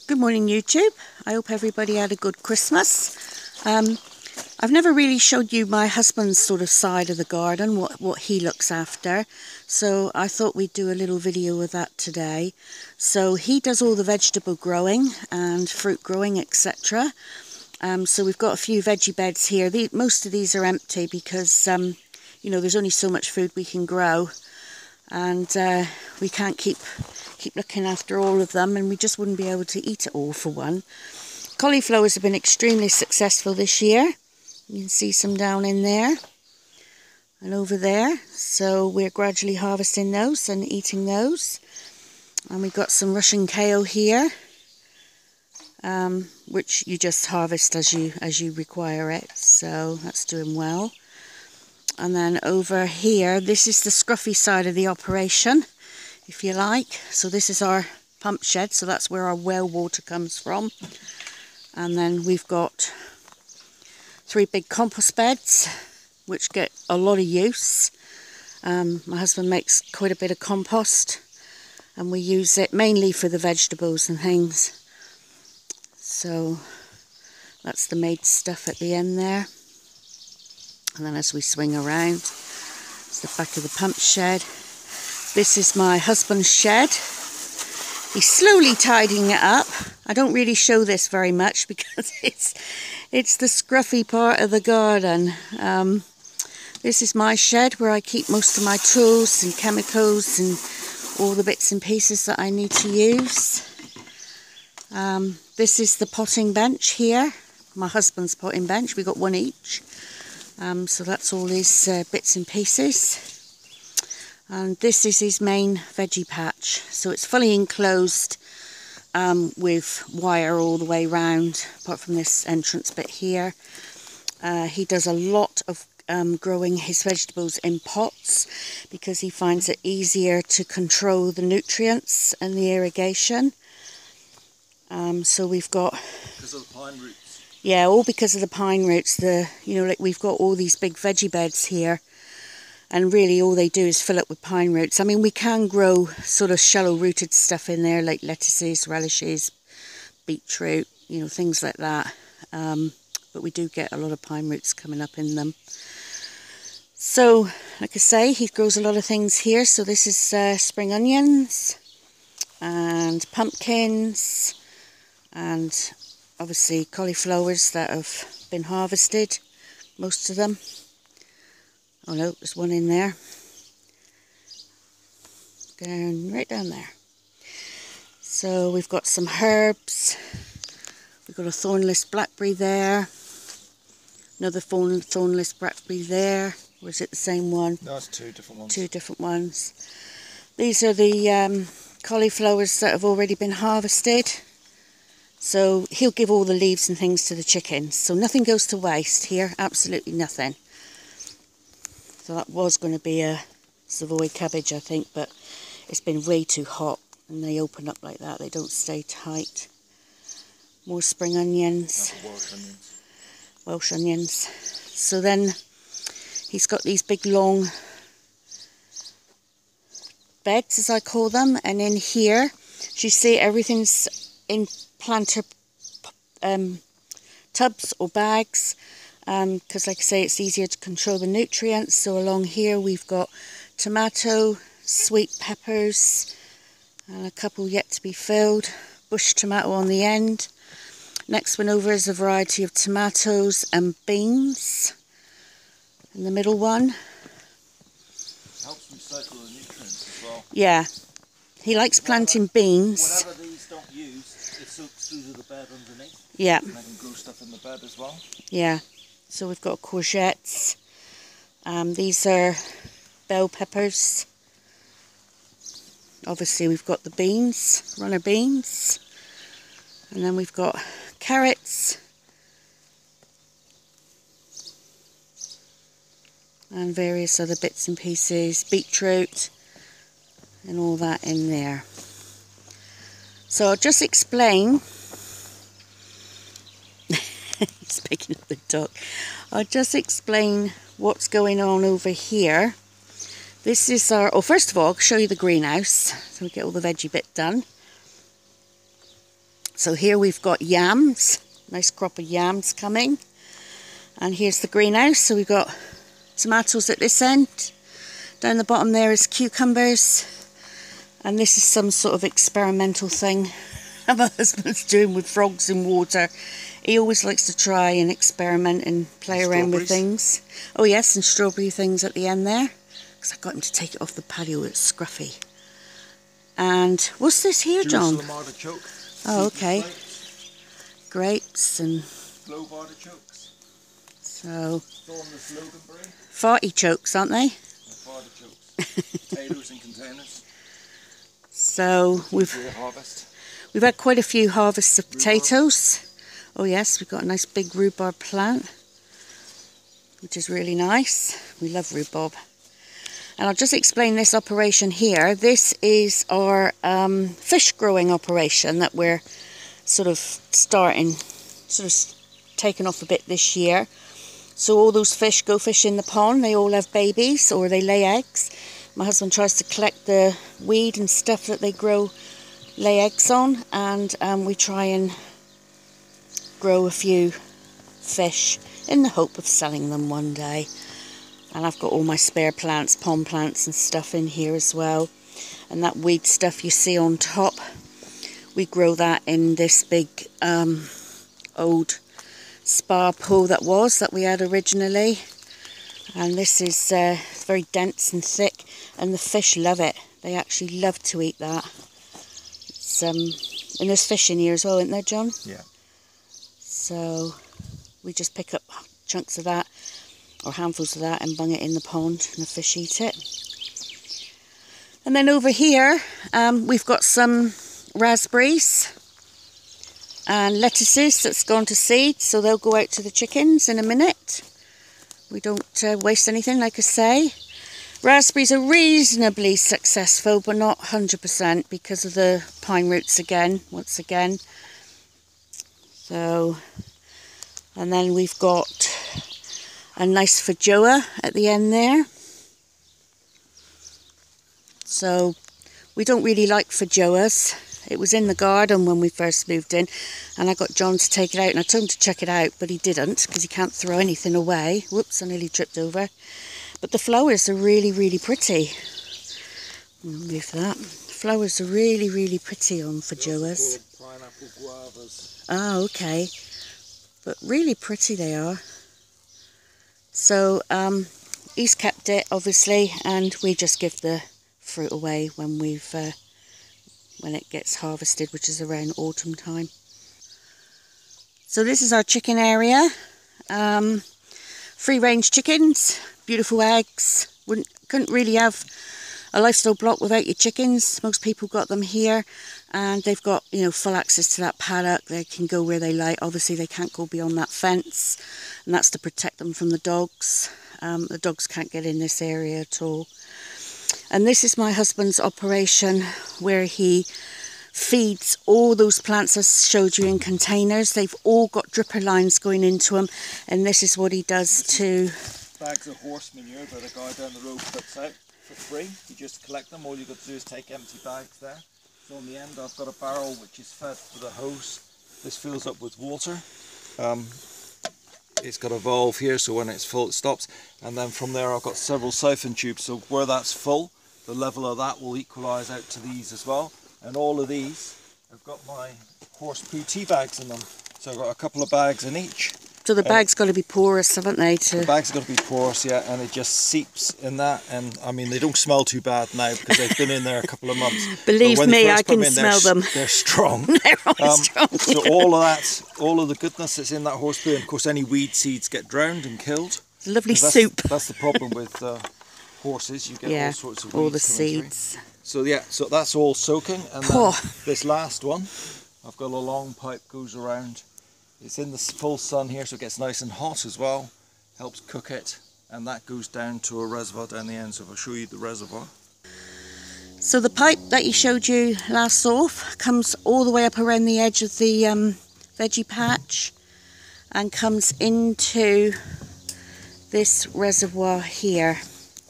Good morning YouTube. I hope everybody had a good Christmas. I've never really showed you my husband's sort of side of the garden, what he looks after. So I thought we'd do a little video of that today. So he does all the vegetable growing and fruit growing, etc. So we've got a few veggie beds here. Most of these are empty because you know, there's only so much food we can grow, and we can't keep looking after all of them, and we just wouldn't be able to eat it all for one. Cauliflowers have been extremely successful this year. You can see some down in there and over there. So we're gradually harvesting those and eating those. And we've got some Russian kale here, which you just harvest as you require it. So that's doing well. And then over here, this is the scruffy side of the operation, if you like. So this is our pump shed, so that's where our well water comes from. And then we've got 3 big compost beds, which get a lot of use. My husband makes quite a bit of compost, and we use it mainly for the vegetables and things. So that's the made stuff at the end there. And then as we swing around, it's the back of the pump shed. This is my husband's shed. He's slowly tidying it up. I don't really show this very much because it's the scruffy part of the garden. This is my shed where I keep most of my tools and chemicals and all the bits and pieces that I need to use. This is the potting bench here, my husband's potting bench. We got one each. So that's all his bits and pieces. And this is his main veggie patch. So it's fully enclosed with wire all the way round, apart from this entrance bit here. He does a lot of growing his vegetables in pots because he finds it easier to control the nutrients and the irrigation. So we've got... Because of the pine roots. Yeah, all because of the pine roots. You know, like we've got all these big veggie beds here, and really all they do is fill up with pine roots. I mean, we can grow sort of shallow rooted stuff in there, like lettuces, relishes, beetroot, you know, things like that. But we do get a lot of pine roots coming up in them. So, like I say, he grows a lot of things here. So this is spring onions and pumpkins and obviously cauliflowers that have been harvested, most of them. Oh no, there's one in there. Right down there. So we've got some herbs. We've got a thornless blackberry there. Another thornless blackberry there. Or is it the same one? No, it's 2 different ones. 2 different ones. These are the cauliflowers that have already been harvested. So he'll give all the leaves and things to the chickens. So nothing goes to waste here, absolutely nothing. So that was going to be a Savoy cabbage, I think, but it's been way too hot and they open up like that. They don't stay tight. More spring onions. Welsh onions. Welsh onions. So then he's got these big long beds, as I call them, and in here, as you see, everything's in planter tubs or bags, because like I say, it's easier to control the nutrients. So along here we've got tomato, sweet peppers, and a couple yet to be filled, bush tomato on the end. Next one over is a variety of tomatoes and beans in the middle one. Helps recycle the nutrients as well. Yeah, he likes planting beans. Whatever these don't use, it soaks through to the bed underneath. Yeah. And I can grow stuff in the bed as well. Yeah. So we've got courgettes. These are bell peppers. Obviously we've got the beans, runner beans. And then we've got carrots. And various other bits and pieces, beetroot, and all that in there. So I'll just explain. He's picking up the dog. I'll just explain what's going on over here. This is our, oh, first of all, I'll show you the greenhouse, so we get all the veggie bit done. So here we've got yams, nice crop of yams coming. And here's the greenhouse, so we've got tomatoes at this end. Down the bottom there is cucumbers. And this is some sort of experimental thing my husband's doing with frogs in water. He always likes to try and experiment and play around with things. Oh yes, and strawberry things at the end there. Because I got him to take it off the patio, it's scruffy. And what's this here, John? Jerusalem artichoke. Oh, okay. Grapes and... Clove artichokes. So... Thornless loganberry. Farty chokes, aren't they? Artichokes. Potatoes in containers. So we've had quite a few harvests of potatoes. Oh yes, we've got a nice big rhubarb plant, which is really nice. We love rhubarb. And I'll just explain this operation here. This is our fish growing operation that we're sort of taking off a bit this year. So all those fish go fish in the pond. They all have babies or they lay eggs. My husband tries to collect the weed and stuff that they lay eggs on, and we try and grow a few fish in the hope of selling them one day. And I've got all my spare plants, pond plants and stuff in here as well. And that weed stuff you see on top, we grow that in this big old spa pool that we had originally. And this is very dense and thick, and the fish love it. They actually love to eat that. It's, and there's fish in here as well, isn't there, John? Yeah. So we just pick up chunks of that, or handfuls of that, and bung it in the pond, and the fish eat it. And then over here, we've got some raspberries and lettuces that's gone to seed, so they'll go out to the chickens in a minute. We don't waste anything, like I say. Raspberries are reasonably successful, but not 100% because of the pine roots once again. So, and then we've got a nice feijoa at the end there. So, we don't really like feijoas. It was in the garden when we first moved in, and I got John to take it out, and I told him to check it out, but he didn't because he can't throw anything away. Whoops, I nearly tripped over. But the flowers are really, really pretty. I'll move that. The flowers are really, really pretty on feijoas. Pineapple guavas. Oh, okay. But really pretty they are. So, he's kept it, obviously, and we just give the fruit away when when it gets harvested, which is around autumn time. So this is our chicken area. Free range chickens, beautiful eggs. Couldn't really have a lifestyle block without your chickens. Most people got them here, and they've got, you know, full access to that paddock. They can go where they like. Obviously they can't go beyond that fence, and that's to protect them from the dogs. The dogs can't get in this area at all. And this is my husband's operation where he feeds all those plants I showed you in containers. They've all got dripper lines going into them, and this is what he does to... Bags of horse manure that a guy down the road puts out for free. You just collect them. All you've got to do is take empty bags there. So on the end I've got a barrel which is fed with a hose. This fills up with water. It's got a valve here, so when it's full it stops. And then from there I've got several siphon tubes, so where that's full, the level of that will equalise out to these as well. And all of these have got my horse poo tea bags in them. So I've got a couple of bags in each. So the bag's got to be porous, haven't they? The bag's got to be porous, yeah, and it just seeps in that. And I mean, they don't smell too bad now because they've been in there a couple of months. Believe me, I can smell them. They're strong. They're always strong. So all of that, all of the goodness that's in that horse poo, and of course any weed seeds get drowned and killed. It's a lovely soup. That's the problem with horses. You get all sorts of weeds all the seeds. Through. So yeah, so that's all soaking, and then this last one, I've got a long pipe goes around. It's in the full sun here, so it gets nice and hot as well. Helps cook it, and that goes down to a reservoir down the end. So if I show you the reservoir. So the pipe that he showed you last off comes all the way up around the edge of the veggie patch, and comes into this reservoir here.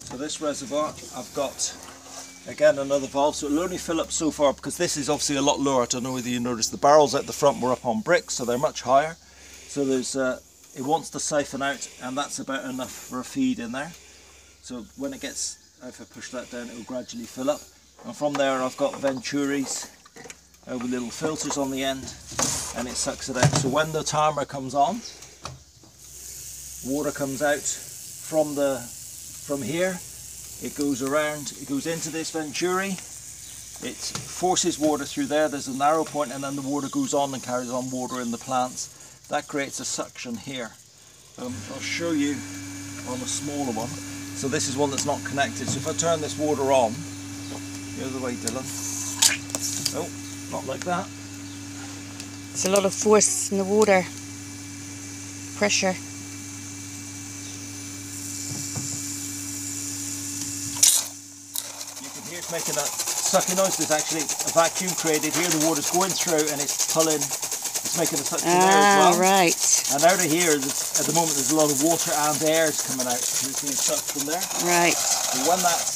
So this reservoir, I've got Again, another valve, so it'll only fill up so far because this is obviously a lot lower. I don't know whether you noticed the barrels at the front were up on bricks, so they're much higher. So there's it wants to siphon out, and that's about enough for a feed in there. So when it gets, if I push that down, it will gradually fill up. And from there I've got venturis with little filters on the end, and it sucks it out. So when the timer comes on, water comes out from here. It goes around, it goes into this venturi, it forces water through there, there's a narrow point, and then the water goes on and carries on water in the plants. That creates a suction here. I'll show you on a smaller one. So this is one that's not connected. So if I turn this water on, the other way, Dylan. Oh, not like that. There's a lot of force in the water, pressure. It's making that sucking noise. There's actually a vacuum created here. The water's going through and it's pulling, it's making a suction there as well. Right. And out of here, at the moment, there's a lot of water and air coming out. So it's being sucked from there. Right. And when that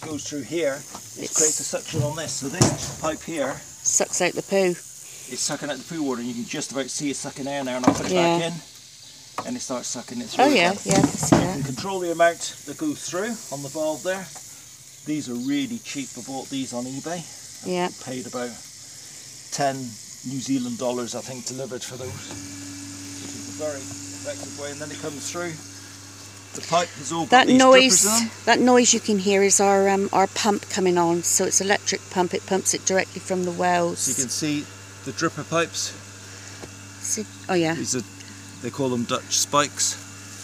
goes through here, it creates a suction on this. So this pipe here sucks out the poo. It's sucking out the poo water, and you can just about see it sucking air now. And I'll put it back in, and it starts sucking it through. Oh yeah, again. yeah, I can see You that. can control the amount that goes through on the valve there. These are really cheap. I bought these on eBay. Yeah. Paid about 10 New Zealand dollars, I think, delivered for those. Which is a very effective way. And then it comes through. The pipe has all got these drippers in them. That noise you can hear is our pump coming on. So it's electric pump. It pumps it directly from the wells. So you can see the dripper pipes. Oh yeah. These are, they call them Dutch spikes.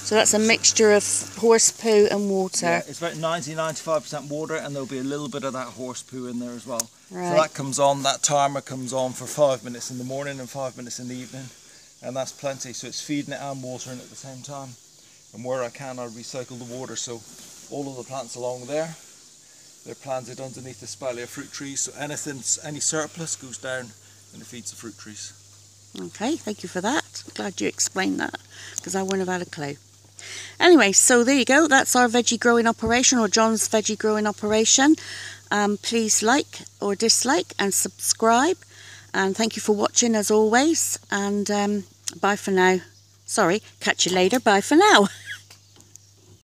So that's a mixture of horse poo and water. Yeah, it's about 90-95% water, and there'll be a little bit of that horse poo in there as well. Right. So that comes on, that timer comes on for 5 minutes in the morning and 5 minutes in the evening, and that's plenty. So it's feeding it and watering it at the same time. And where I can, I recycle the water. So all of the plants along there, they're planted underneath the sphalia fruit trees. So any surplus goes down and it feeds the fruit trees. Okay, thank you for that. I'm glad you explained that, because I wouldn't have had a clue. Anyway, so there you go. That's our veggie growing operation, or John's veggie growing operation. Please like or dislike and subscribe. And thank you for watching as always. And bye for now. Sorry, catch you later. Bye for now.